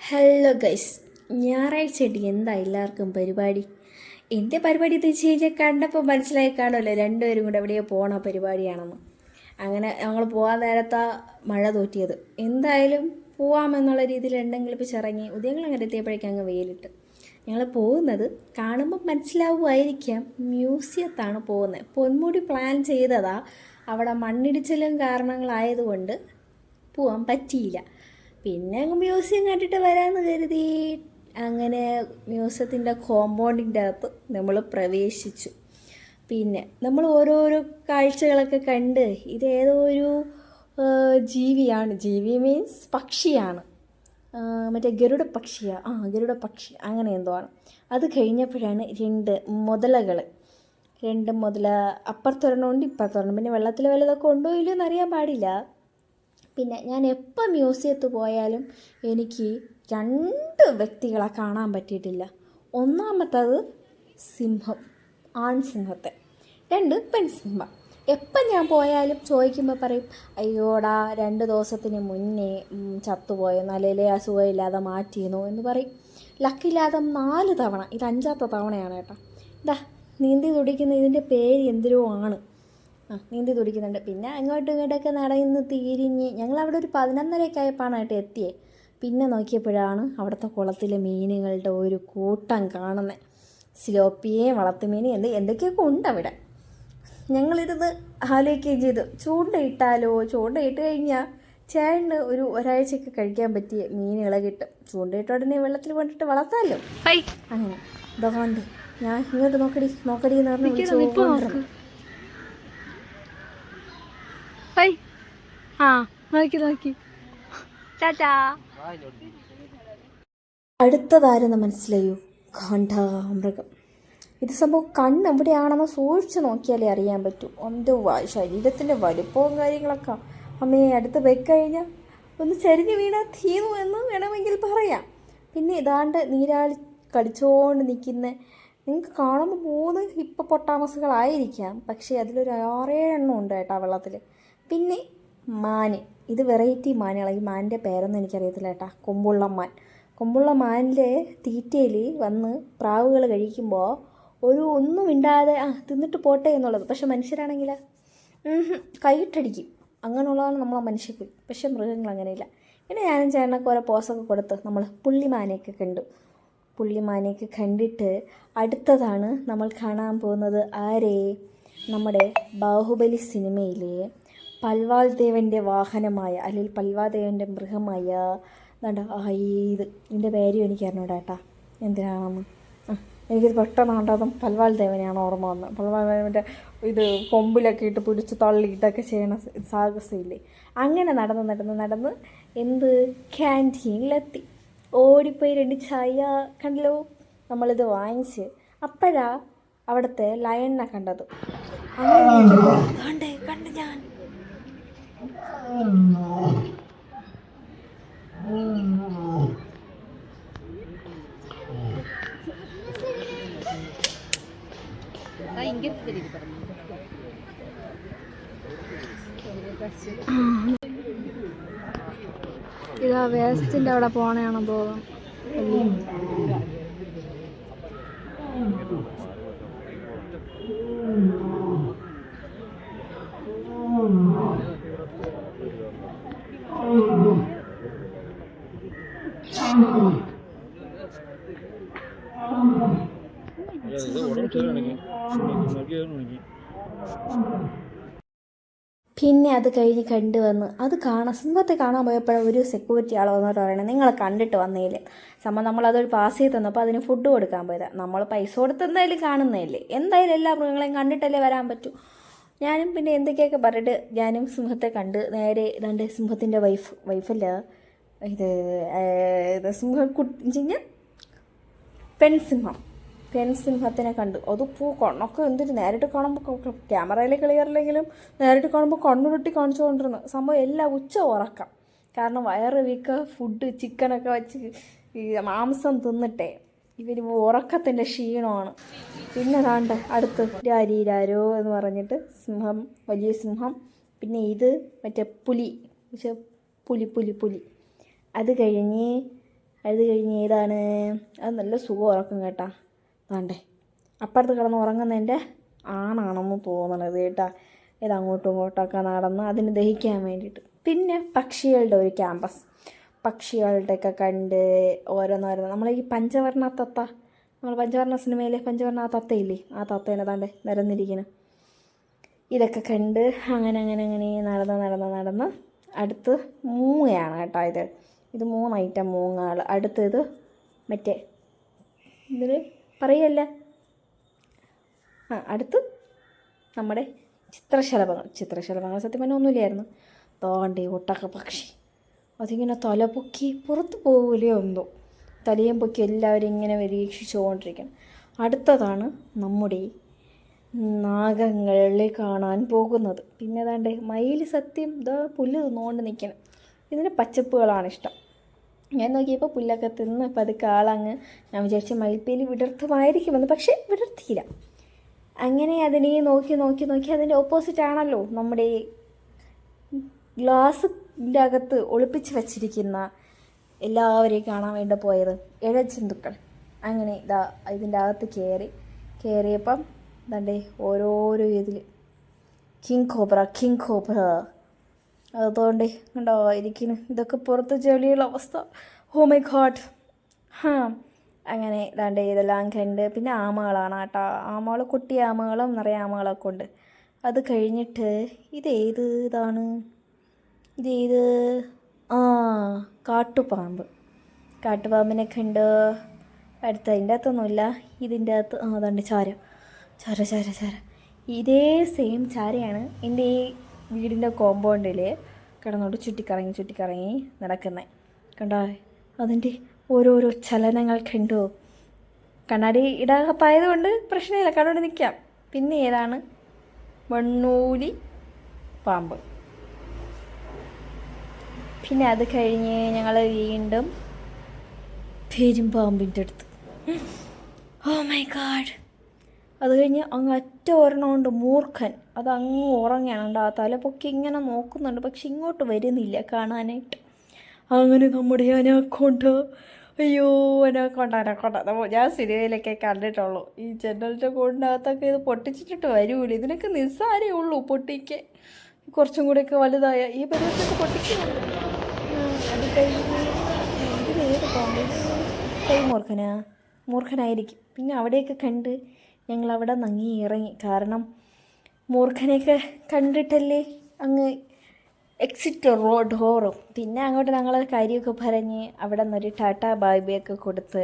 Hello guys, ഞായറാഴ്ചയായിട്ട് എന്താ എല്ലാവർക്കും പരിപാടി? എൻ്റെ പരിപാടി എന്ന് വെച്ച് കഴിഞ്ഞാൽ കണ്ടപ്പോൾ മനസ്സിലായി കാണുമല്ലോ, രണ്ടുപേരും കൂടെ എവിടെയോ പോണ പരിപാടിയാണെന്ന്. അങ്ങനെ ഞങ്ങൾ പോകാൻ നേരത്താ മഴ തോറ്റിയത്. എന്തായാലും പോവാമെന്നുള്ള രീതിയിൽ എന്തെങ്കിലും ഇപ്പോൾ ചിറങ്ങി ഉദയങ്ങൾ അങ്ങനെ എത്തിയപ്പോഴേക്കും അങ്ങ് വെയിലിട്ട്. ഞങ്ങൾ പോകുന്നത് കാണുമ്പോൾ മനസ്സിലാവുമായിരിക്കാം, മ്യൂസിയത്താണ് പോകുന്നത്. പൊന്മുടി പ്ലാൻ ചെയ്തതാ, അവിടെ മണ്ണിടിച്ചിലും കാരണങ്ങളായതുകൊണ്ട് പോവാൻ പറ്റിയില്ല. പിന്നെ അങ്ങ് മ്യൂസിയം കണ്ടിട്ട് വരാമെന്ന് കരുതി അങ്ങനെ മ്യൂസിയത്തിൻ്റെ കോമ്പൗണ്ടിൻ്റെ അകത്ത് നമ്മൾ പ്രവേശിച്ചു. പിന്നെ നമ്മൾ ഓരോരോ കാഴ്ചകളൊക്കെ കണ്ട് ഇതേതോ ഒരു ജീവിയാണ്, ജീവി മീൻസ് പക്ഷിയാണ്, മറ്റേ ഗരുഡ പക്ഷിയാണ്, ഗരുഡ പക്ഷി അങ്ങനെ എന്തോ ആണ്. അത് കഴിഞ്ഞപ്പോഴാണ് രണ്ട് മുതല അപ്പുറത്തൊരെണ്ണമുണ്ട് ഇപ്പുറത്തൊരെണ്ണം. പിന്നെ വെള്ളത്തിൽ വല്ലതൊക്കെ ഉണ്ടോ ഇല്ലയോ എന്നറിയാൻ പാടില്ല. പിന്നെ ഞാൻ എപ്പോൾ മ്യൂസിയത്ത് പോയാലും എനിക്ക് രണ്ട് വ്യക്തികളെ കാണാൻ പറ്റിയിട്ടില്ല. ഒന്നാമത്തത് സിംഹം, ആൺസിംഹത്തെ, രണ്ട് പെൺസിംഹം. എപ്പം ഞാൻ പോയാലും ചോദിക്കുമ്പോൾ പറയും, അയ്യോടാ 2 ദിവസത്തിന് മുന്നേ ചത്തുപോയെന്ന്, അല്ലെങ്കിൽ അസുഖമില്ലാതെ മാറ്റിയെന്നോ എന്ന് പറയും. ലക്കില്ലാതെ 4 തവണ, ഇത് 5ാമത്തെ തവണയാണ് കേട്ടോ. ഇതാ നീന്തി തുടിക്കുന്ന ഇതിൻ്റെ പേര് എന്തിനോ ആണ്. നീന്തി തുടിക്കുന്നുണ്ട്. പിന്നെ അങ്ങോട്ടും ഇങ്ങോട്ടൊക്കെ നടന്ന് തിരിഞ്ഞ് ഞങ്ങളവിടെ ഒരു 11:30 ആയപ്പോഴാണ് കേട്ടോ എത്തിയേ. പിന്നെ നോക്കിയപ്പോഴാണ് അവിടുത്തെ കുളത്തിലെ മീനുകളുടെ ഒരു കൂട്ടം കാണുന്നത്. സിലോപ്പിയയും വളർത്തുമീനും എന്തൊക്കെയൊക്കെ ഉണ്ട് അവിടെ. ഞങ്ങളിരുന്ന് ആലോചിക്കുകയും ചെയ്തു, ചൂണ്ടയിട്ട് കഴിഞ്ഞാൽ ചേട്ടന് ഒരാഴ്ചയൊക്കെ കഴിക്കാൻ പറ്റിയ മീനുകളെ കിട്ടും. ചൂണ്ടയിട്ട ഉടനെ വെള്ളത്തിൽ കൊണ്ടിട്ട് വളർത്താമല്ലോ. അങ്ങനെ ഇതുകൊണ്ട് ഞാൻ ഇങ്ങോട്ട് നോക്കടി എന്ന് പറഞ്ഞ് വിളിച്ചു. അടുത്തതാരെന്ന് മനസ്സിലായോ? കാണ്ടാമൃഗം. ഇത് സംഭവം കണ്ണ് എവിടെയാണെന്ന് സൂക്ഷിച്ച് നോക്കിയാലേ അറിയാൻ പറ്റും. എൻ്റെ ശരീരത്തിൻ്റെ വലിപ്പവും കാര്യങ്ങളൊക്കെ അമ്മയെ അടുത്ത് വെക്കഴിഞ്ഞാൽ ഒന്ന് ചരിഞ്ഞ് വീണാൽ തീർന്നു എന്ന് വേണമെങ്കിൽ പറയാം. പിന്നെ ഇതാണ്ട് നീരാളി കളിച്ചുകൊണ്ട് നിൽക്കുന്ന, നിങ്ങൾക്ക് കാണുമ്പോൾ 3 ഹിപ്പപ്പൊട്ടാമസുകളായിരിക്കാം, പക്ഷേ അതിലൊരു 6-7 എണ്ണം ഉണ്ട് കേട്ടോ വെള്ളത്തിൽ. പിന്നെ മാന്, ഇത് വെറൈറ്റി മാനുകളാണ്. ഈ മാനിൻ്റെ പേരൊന്നും എനിക്കറിയത്തില്ല കേട്ടോ. കൊമ്പുള്ള മാനിൻ്റെ തീറ്റയിൽ വന്ന് പ്രാവുകൾ കഴിക്കുമ്പോൾ ഒന്നും ഇണ്ടാതെ തിന്നിട്ട് പോട്ടെ എന്നുള്ളത്. പക്ഷെ മനുഷ്യരാണെങ്കിൽ കൈയിട്ടടിക്കും. അങ്ങനെയുള്ളതാണ് നമ്മളെ മനുഷ്യർക്ക്. പക്ഷെ മൃഗങ്ങൾ അങ്ങനെയില്ല. പിന്നെ ഞാനും ചേട്ടനൊക്കെ ഓരോ പോസൊക്കെ കൊടുത്ത് നമ്മൾ പുള്ളിമാനെയൊക്കെ കണ്ടിട്ട് അടുത്തതാണ് നമ്മൾ കാണാൻ പോകുന്നത് ആരെ? നമ്മുടെ ബാഹുബലി സിനിമയിലെ പൽവാൾ ദേവൻ്റെ വാഹനമായ, അല്ലെങ്കിൽ പൽവാൾ ദേവൻ്റെ മൃഗമായ ഇതിൻ്റെ പേരും എനിക്ക് അറിഞ്ഞൂടാ കേട്ടാ എന്തിനാണെന്ന്. എനിക്കിത് പെട്ടെന്ന് കണ്ടതും പൽവാൾ ദേവനെയാണ് ഓർമ്മ വന്നത്. പൽവാൾ ദേവൻ്റെ ഇത് കൊമ്പിലൊക്കെ ഇട്ട് പിടിച്ച് തള്ളിയിട്ടൊക്കെ ചെയ്യണ സാഹസമില്ലേ. അങ്ങനെ നടന്ന് ക്യാൻറ്റീനിലെത്തി. ഓടിപ്പോയി 2 ചായ കണ്ടല്ലോ. നമ്മളിത് വാങ്ങിച്ച് അപ്പോഴാ അവിടുത്തെ ലയണിനെ കണ്ടത്. അങ്ങനെ കണ്ട് ഞാൻ ഇതാ വേസ്റ്റിൻ്റെ അവിടെ പോണയാണെന്ന് തോന്നുന്നു. പിന്നെ അത് കഴിഞ്ഞ് കണ്ടുവന്ന് സിംഹത്തെ കാണാൻ പോയപ്പോഴും ഒരു സെക്യൂരിറ്റി ആൾ വന്നിട്ട് പറയണേ, നിങ്ങളെ കണ്ടിട്ട് വന്നേല് സംഭവം നമ്മളതൊരു പാസ് ചെയ്ത് തന്നപ്പോൾ അതിന് ഫുഡ് കൊടുക്കാൻ പോയതാണ്. നമ്മൾ പൈസ കൊടുത്ത് എന്തായാലും കാണുന്നതല്ലേ, എന്തായാലും എല്ലാ മൃഗങ്ങളെയും കണ്ടിട്ടല്ലേ വരാൻ പറ്റൂ. ഞാനും പിന്നെ എന്തൊക്കെയൊക്കെ പറഞ്ഞിട്ട് ഞാനും സിംഹത്തെ കണ്ട് നേരെ ഇതാണ്ട് സിംഹത്തിൻ്റെ വൈഫല്ല ഇത് പെൺസിംഹത്തിനെ കണ്ടു. അതിപ്പോൾ കണ്ണൊക്കെ എന്തിന് നേരിട്ട് കാണുമ്പോൾ ക്യാമറയിൽ ക്ലിയറില്ലെങ്കിലും നേരിട്ട് കാണുമ്പോൾ കണ്ണുരുട്ടി കാണിച്ചുകൊണ്ടിരുന്നു. സംഭവം എല്ലാം ഉറക്കം. കാരണം വയറ് വീക്ക ഫുഡ് ചിക്കനൊക്കെ വെച്ച് ഈ മാംസം തിന്നിട്ടേ ഇവർ ഉറക്കത്തിൻ്റെ ക്ഷീണമാണ്. പിന്നെ താണ്ട് അടുത്ത് രാരീരാരോ എന്ന് പറഞ്ഞിട്ട് സിംഹം, വലിയ സിംഹം. പിന്നെ ഇത് മറ്റേ പുലി. അത് കഴിഞ്ഞ് അത് കഴിഞ്ഞ് ഏതാണ്, അത് നല്ല സുഖം ഉറക്കും കേട്ടാ. വേണ്ടേ അപ്പുറത്ത് കിടന്ന് ഉറങ്ങുന്നതിൻ്റെ ആണാണെന്ന് തോന്നണത് കേട്ടാ. ഇത് അങ്ങോട്ടും ഇങ്ങോട്ടൊക്കെ നടന്ന് അതിന് ദഹിക്കാൻ വേണ്ടിയിട്ട്. പിന്നെ പക്ഷികളുടെ ഒരു ക്യാമ്പസ്, പക്ഷികളുടെയൊക്കെ കണ്ട് ഓരോന്നോരോന്ന്. നമ്മളെ ഈ പഞ്ചവർണ്ണ തത്ത, നമ്മൾ പഞ്ചവർണ്ണ സിനിമയിലെ പഞ്ചവർണ്ണ തത്തയില്ലേ, ആ തത്തേനെ താണ്ടെ നിരന്നിരിക്കണം. ഇതൊക്കെ കണ്ട് അങ്ങനെ നടന്ന് അടുത്ത് മൂങ്ങയാണ് കേട്ടോ. ഇത് 3 ഐറ്റം മൂങ്ങകൾ. അടുത്തത് മറ്റേ ഇതിൽ പറയല്ല, അടുത്ത് നമ്മുടെ ചിത്രശലഭങ്ങൾ സത്യം പറഞ്ഞാൽ ഒന്നുമില്ലായിരുന്നു. തോണ്ടി ഒട്ടക പക്ഷി അതിങ്ങനെ തല പൊക്കി പുറത്ത് പോകില്ലേ എന്തോ, തലയും പൊക്കി എല്ലാവരും ഇങ്ങനെ നിരീക്ഷിച്ചുകൊണ്ടിരിക്കണം. അടുത്തതാണ് നമ്മുടെ നാഗങ്ങളെ കാണാൻ പോകുന്നത്. പിന്നെ ഏതാണ്ട് മയിൽ സത്യം ഇതാ പുല്ല് തിന്നുകൊണ്ട് നിൽക്കണം. ഇതിന് പച്ചപ്പുകളാണ് ഇഷ്ടം. ഞാൻ നോക്കിയപ്പോൾ പുല്ലൊക്കെ തിന്ന് പതുക്കെ ആളങ്ങ്, ഞാൻ വിചാരിച്ച മയിൽപ്പീലി വിടർത്തുമായിരിക്കുമെന്ന്, പക്ഷേ വിടർത്തിയില്ല. അങ്ങനെ അതിനെ നോക്കി അതിൻ്റെ ഓപ്പോസിറ്റ് ആണല്ലോ നമ്മുടെ ഗ്ലാസിൻ്റെ അകത്ത് ഒളിപ്പിച്ച് വച്ചിരിക്കുന്ന എല്ലാവരെയും കാണാൻ വേണ്ടി പോയത് ഇഴജന്തുക്കൾ. അങ്ങനെ ഇതിൻ്റെ അകത്ത് കയറിയപ്പം ദാണ്ടേ ഓരോരോ ഇതിൽ കിങ് കോബ്ര അതുകൊണ്ട് കണ്ടോ ഇരിക്കുന്നു. ഇതൊക്കെ പുറത്ത് ചെളിയുള്ള അവസ്ഥ. Oh my god. അങ്ങനെ ദാണ്ടേ ഇതെല്ലാം കണ്ട്. പിന്നെ ആമകളാണ് കേട്ടോ. ആമകൾ, കുട്ടി ആമകളും നിറയെ ആമകളൊക്കെ ഉണ്ട്. അത് കഴിഞ്ഞിട്ട് ഇതേത് കാട്ടുപാമ്പിനെ കണ്ട്. അതിൻ്റെ അകത്തൊന്നുമില്ല, ഇതിൻ്റെ അകത്ത് അതാണ്ട് ചാര. ഇതേ സെയിം ചാരയാണ് എൻ്റെ ഈ വീടിൻ്റെ കോമ്പൗണ്ടിൽ കിടന്നോണ്ട് ചുറ്റിക്കറങ്ങി നടക്കുന്നത്. കണ്ടോ അതിൻ്റെ ഓരോരോ ചലനങ്ങൾ കണ്ടോ. കണ്ണാടി ഇടാകത്തായതുകൊണ്ട് പ്രശ്നമില്ല, കണ്ടോണ്ട് നിൽക്കാം. പിന്നെ ഏതാണ് മണ്ണൂലി പാമ്പ്. പിന്നെ അത് കഴിഞ്ഞ് ഞങ്ങൾ വീണ്ടും പെരുമ്പാമ്പിൻ്റെ അടുത്ത്. Oh my god. അത് കഴിഞ്ഞ് അങ്ങ് ഒറ്റ ഒരെണ്ണമുണ്ട് മൂർഖൻ. അത് അങ്ങ് ഉറങ്ങുകയാണ്. ആ തല പൊക്കി ഇങ്ങനെ നോക്കുന്നുണ്ട്, പക്ഷെ ഇങ്ങോട്ട് വരുന്നില്ല കാണാനായിട്ട്. അങ്ങനെ നമ്മുടെ അനാക്കോണ്ട, അയ്യോ അനാക്കോണ്ട ഞാൻ സിനിമയിലൊക്കെ കണ്ടിട്ടുള്ളൂ. ഈ ജനലിൻ്റെ കൂടിനകത്തൊക്കെ ഇത് പൊട്ടിച്ചിട്ടിട്ട് വരൂല. ഇതിനൊക്കെ നിസ്സാരേ ഉള്ളൂ പൊട്ടിക്കാൻ. കുറച്ചും കൂടെയൊക്കെ വലുതായ ഈ പരുവത്തൊക്കെ പൊട്ടിക്കുന്നുണ്ട്. അത് കഴിഞ്ഞ് ഇതിലേത് പാമ്പ്, മൂർഖനായിരിക്കും. പിന്നെ അവിടെയൊക്കെ കണ്ട് ഞങ്ങളവിടെ നങ്ങി ഇറങ്ങി. കാരണം മൂർഖനെയൊക്കെ കണ്ടിട്ടല്ലേ അങ്ങ് എക്സിറ്റ് ഡോറും. പിന്നെ അങ്ങോട്ട് ഞങ്ങൾ കാര്യമൊക്കെ പറഞ്ഞ് അവിടെ നിന്നൊരു ടാറ്റ ബായ്ബയൊക്കെ കൊടുത്ത്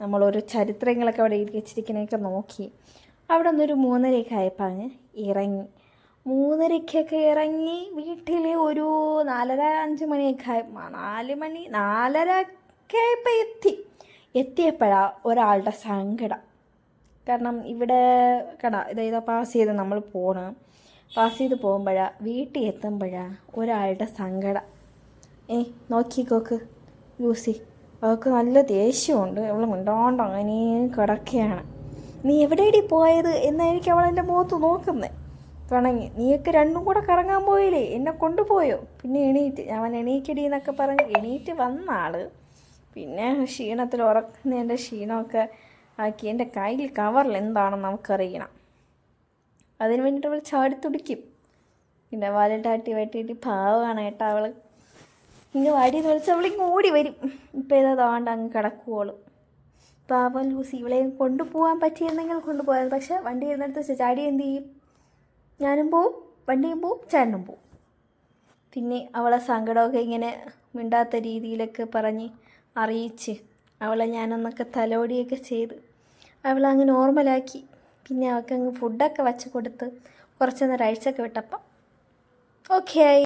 നമ്മളൊരു ചരിത്രങ്ങളൊക്കെ അവിടെ എഴുതി വെച്ചിരിക്കുന്നതൊക്കെ നോക്കി അവിടെ നിന്നൊരു 3:30 ആയപ്പോൾ അങ്ങ് ഇറങ്ങി. 3:30 ഇറങ്ങി വീട്ടിൽ ഒരു 4:30-5 മണിയൊക്കെ 4:30 ആയപ്പോൾ എത്തിയപ്പോഴാണ് ഒരാളുടെ സങ്കടം. കാരണം ഇവിടെ ഇതാ പാസ് ചെയ്ത് പോകുമ്പോഴാണ് വീട്ടിൽ എത്തുമ്പോഴാണ് ഒരാളുടെ സങ്കടം. നോക്കിക്കോക്ക് ലൂസി, അവൾക്ക് നല്ല ദേഷ്യമുണ്ട്. അവൾ മിണ്ടാണ്ട് അങ്ങനെ കിടക്കുകയാണ്. നീ എവിടെയടി പോയത് എന്നായിരിക്കും അവളെൻ്റെ മുഖത്ത് നോക്കുന്നത്. തുടങ്ങി, നീയൊക്കെ രണ്ടും കൂടെ കറങ്ങാൻ പോയില്ലേ, എന്നെ കൊണ്ടുപോയോ? പിന്നെ അവൻ എണീക്കടി എന്നൊക്കെ പറഞ്ഞ് എണീറ്റ് വന്ന ആൾ പിന്നെ ക്ഷീണത്തിൽ ഉറക്കുന്നതിൻ്റെ ക്ഷീണമൊക്കെ ആക്കി എൻ്റെ കയ്യിൽ കവറിൽ എന്താണെന്ന് നമുക്കറിയണം. അതിന് വേണ്ടിയിട്ട് അവൾ ചാടി തുടിക്കും. പിന്നെ വാലിട്ടാട്ടി വെട്ടിയിട്ട് പാവമാണ് കേട്ടോ അവൾ. ഇങ്ങ് വാടിയെന്ന് വിളിച്ചാൽ അവളിങ്ങ് ഓടി വരും. ഇപ്പോൾ ഏതാ താണ്ട് അങ്ങ് കിടക്കുവോളും. പാവം ലൂസി. ഇവളെ കൊണ്ടുപോകാൻ പറ്റിയെന്നെങ്കിൽ കൊണ്ടുപോയാൽ, പക്ഷേ വണ്ടി ഇരുന്നിടത്ത് ചാടി എന്ത് ചെയ്യും? ഞാനും പോവും, വണ്ടിയും പോവും, ചേട്ടനും പോവും. പിന്നെ അവളെ സങ്കടമൊക്കെ ഇങ്ങനെ മിണ്ടാത്ത രീതിയിലൊക്കെ പറഞ്ഞ് അറിയിച്ച് അവളെ ഞാനൊന്നൊക്കെ തലോടിയൊക്കെ ചെയ്ത് അവളങ്ങ് നോർമലാക്കി. പിന്നെ അവൾക്കങ്ങ് ഫുഡൊക്കെ വച്ച് കൊടുത്ത് കുറച്ച് നേരം അഴിച്ചൊക്കെ വിട്ടപ്പം ഓക്കെ ആയി.